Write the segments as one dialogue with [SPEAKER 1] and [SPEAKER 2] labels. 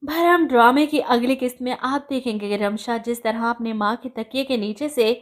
[SPEAKER 1] भरम ड्रामे की अगली किस्त में आप देखेंगे कि रमशा जिस तरह अपने माँ के तकिए के नीचे से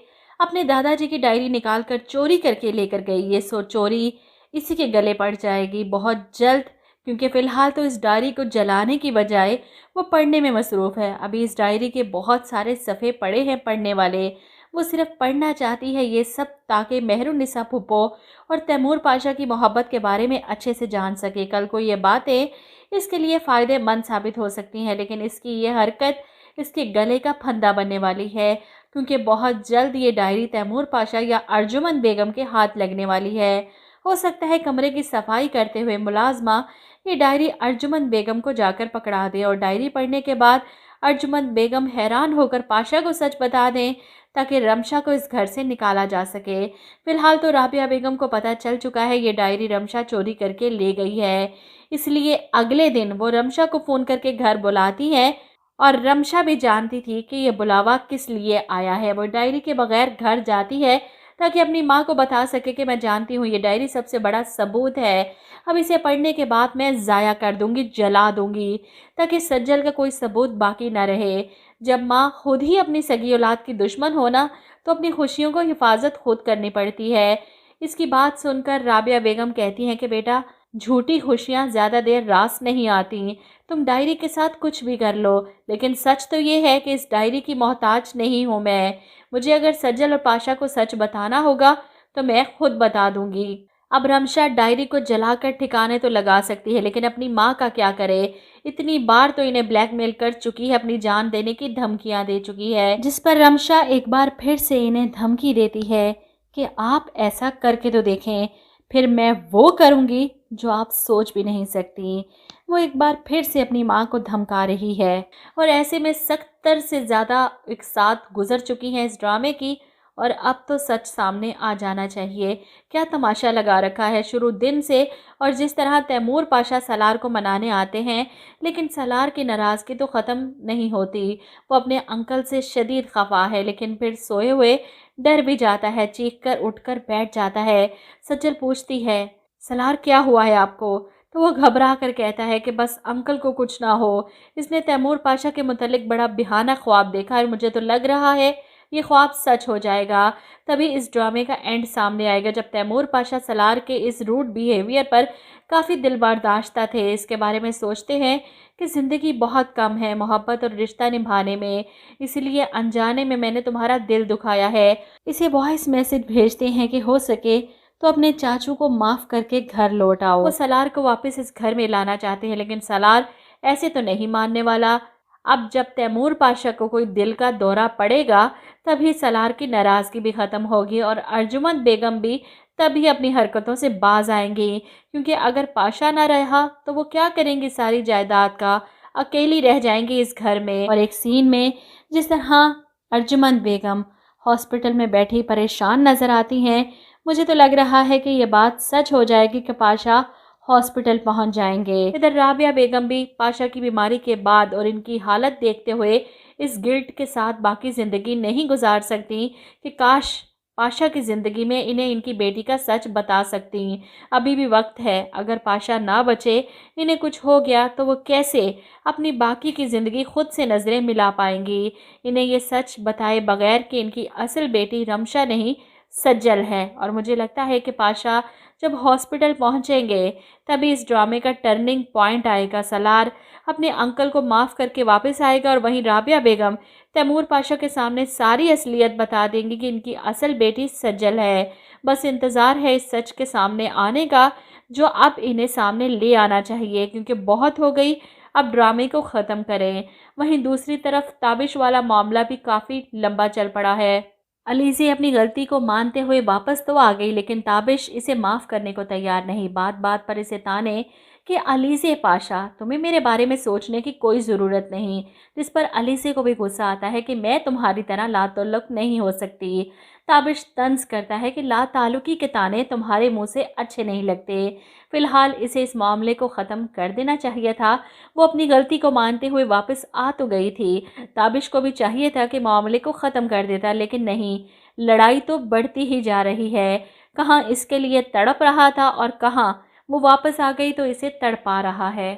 [SPEAKER 1] अपने दादाजी की डायरी निकालकर चोरी करके लेकर गई, ये सो चोरी इसी के गले पड़ जाएगी बहुत जल्द। क्योंकि फ़िलहाल तो इस डायरी को जलाने की बजाय वो पढ़ने में मसरूफ़ है। अभी इस डायरी के बहुत सारे सफ़े पड़े हैं पढ़ने वाले। वो सिर्फ पढ़ना चाहती है ये सब ताकि मेहरुन्निसा फूफो और तैमूर पाशा की मोहब्बत के बारे में अच्छे से जान सके। कल को ये बातें इसके लिए फ़ायदेमंद साबित हो सकती हैं, लेकिन इसकी ये हरकत इसके गले का फंदा बनने वाली है। क्योंकि बहुत जल्द ये डायरी तैमूर पाशा या अर्जुमंद बेगम के हाथ लगने वाली है। हो सकता है कमरे की सफाई करते हुए मुलाजमा ये डायरी अर्जुमंद बेगम को जाकर पकड़ा दे और डायरी पढ़ने के बाद अर्जुमंद बेगम हैरान होकर पाशा को सच बता दें ताकि रमशा को इस घर से निकाला जा सके। फिलहाल तो राबिया बेगम को पता चल चुका है ये डायरी रमशा चोरी करके ले गई है। इसलिए अगले दिन वो रमशा को फ़ोन करके घर बुलाती है और रमशा भी जानती थी कि ये बुलावा किस लिए आया है। वो डायरी के बगैर घर जाती है ताकि अपनी माँ को बता सके कि मैं जानती हूँ ये डायरी सबसे बड़ा सबूत है। अब इसे पढ़ने के बाद मैं ज़ाया कर दूँगी, जला दूँगी ताकि सज्जल का कोई सबूत बाकी ना रहे। जब माँ खुद ही अपनी सगी औलाद की दुश्मन हो ना, तो अपनी खुशियों को हिफाजत खुद करनी पड़ती है। इसकी बात सुनकर राबिया बेगम कहती हैं कि बेटा, झूठी खुशियाँ ज़्यादा देर रास नहीं आती। तुम डायरी के साथ कुछ भी कर लो, लेकिन सच तो ये है कि इस डायरी की मोहताज नहीं हूँ मैं। मुझे अगर सज्जल और पाशा को सच बताना होगा तो मैं खुद बता दूंगी। अब रमशा डायरी को जलाकर ठिकाने तो लगा सकती है, लेकिन अपनी माँ का क्या करे। इतनी बार तो इन्हें ब्लैकमेल कर चुकी है, अपनी जान देने की धमकियां दे चुकी है, जिस पर रमशा एक बार फिर से इन्हें धमकी देती है कि आप ऐसा करके तो देखें, फिर मैं वो करूंगी जो आप सोच भी नहीं सकती। वो एक बार फिर से अपनी माँ को धमका रही है और ऐसे में 70 से ज़्यादा एक साथ गुजर चुकी हैं इस ड्रामे की और अब तो सच सामने आ जाना चाहिए। क्या तमाशा लगा रखा है शुरू दिन से। और जिस तरह तैमूर पाशा सलार को मनाने आते हैं, लेकिन सलार की नाराज़गी तो ख़त्म नहीं होती। वो अपने अंकल से शदीद खफा है, लेकिन फिर सोए हुए डर भी जाता है, चीख कर उठकर बैठ जाता है। सज्जल पूछती है, सलार क्या हुआ है आपको? तो वो घबरा कर कहता है कि बस अंकल को कुछ ना हो। इसने तैमूर पाशा के मुतल्लिक बड़ा बेहाना ख्वाब देखा है और मुझे तो लग रहा है ये ख्वाब सच हो जाएगा। तभी इस ड्रामे का एंड सामने आएगा जब तैमूर पाशा सलार के इस रूड बिहेवियर पर काफ़ी दिल बर्दाश्ता थे। इसके बारे में सोचते हैं कि ज़िंदगी बहुत कम है मोहब्बत और रिश्ता निभाने में, इसलिए अनजाने में मैंने तुम्हारा दिल दुखाया है। इसे वॉइस मैसेज भेजते हैं कि हो सके तो अपने चाचू को माफ़ करके घर लौट आओ। वो सलार को वापस इस घर में लाना चाहते हैं, लेकिन सलार ऐसे तो नहीं मानने वाला। अब जब तैमूर पाशा को कोई दिल का दौरा पड़ेगा तभी सलार की नाराज़गी भी ख़त्म होगी और अर्जुमंद बेगम भी तभी अपनी हरकतों से बाज आएंगी। क्योंकि अगर पाशा ना रहा तो वो क्या करेंगी सारी जायदाद का, अकेली रह जाएंगी इस घर में। और एक सीन में जिस तरह अर्जुमंद बेगम हॉस्पिटल में बैठी परेशान नज़र आती हैं, मुझे तो लग रहा है कि ये बात सच हो जाएगी कि पाशा हॉस्पिटल पहुंच जाएंगे। इधर राबिया बेगम भी पाशा की बीमारी के बाद और इनकी हालत देखते हुए इस गिल्ट के साथ बाकी ज़िंदगी नहीं गुजार सकती कि काश पाशा की ज़िंदगी में इन्हें इनकी बेटी का सच बता सकती। अभी भी वक्त है, अगर पाशा ना बचे, इन्हें कुछ हो गया तो वो कैसे अपनी बाकी की ज़िंदगी खुद से नज़रें मिला पाएंगी। इन्हें ये सच बताए बगैर कि इनकी असल बेटी रमशा नहीं सज्जल है। और मुझे लगता है कि पाशा जब हॉस्पिटल पहुंचेंगे तभी इस ड्रामे का टर्निंग पॉइंट आएगा। सलार अपने अंकल को माफ़ करके वापस आएगा और वहीं राबिया बेगम तैमूर पाशा के सामने सारी असलियत बता देंगी कि इनकी असल बेटी सज्जल है। बस इंतज़ार है इस सच के सामने आने का जो अब इन्हें सामने ले आना चाहिए, क्योंकि बहुत हो गई, अब ड्रामे को ख़त्म करें। वहीं दूसरी तरफ ताबिश वाला मामला भी काफ़ी लंबा चल पड़ा है। अलीज़े अपनी गलती को मानते हुए वापस तो आ गई, लेकिन ताबिश इसे माफ़ करने को तैयार नहीं। बात बात पर इसे ताने कि अलीज़े पाशा, तुम्हें मेरे बारे में सोचने की कोई ज़रूरत नहीं। जिस पर अलीज़े को भी गुस्सा आता है कि मैं तुम्हारी तरह लाताल्लुक़ नहीं हो सकती। ताबिश तंज करता है कि लाताल्लुक़ी के ताने तुम्हारे मुंह से अच्छे नहीं लगते। फ़िलहाल इसे इस मामले को ख़त्म कर देना चाहिए था। वो अपनी गलती को मानते हुए वापस आ तो गई थी। ताबिश को भी चाहिए था कि मामले को ख़त्म कर देता, लेकिन नहीं, लड़ाई तो बढ़ती ही जा रही है। कहाँ इसके लिए तड़प रहा था और कहाँ वो वापस आ गई तो इसे तड़पा रहा है।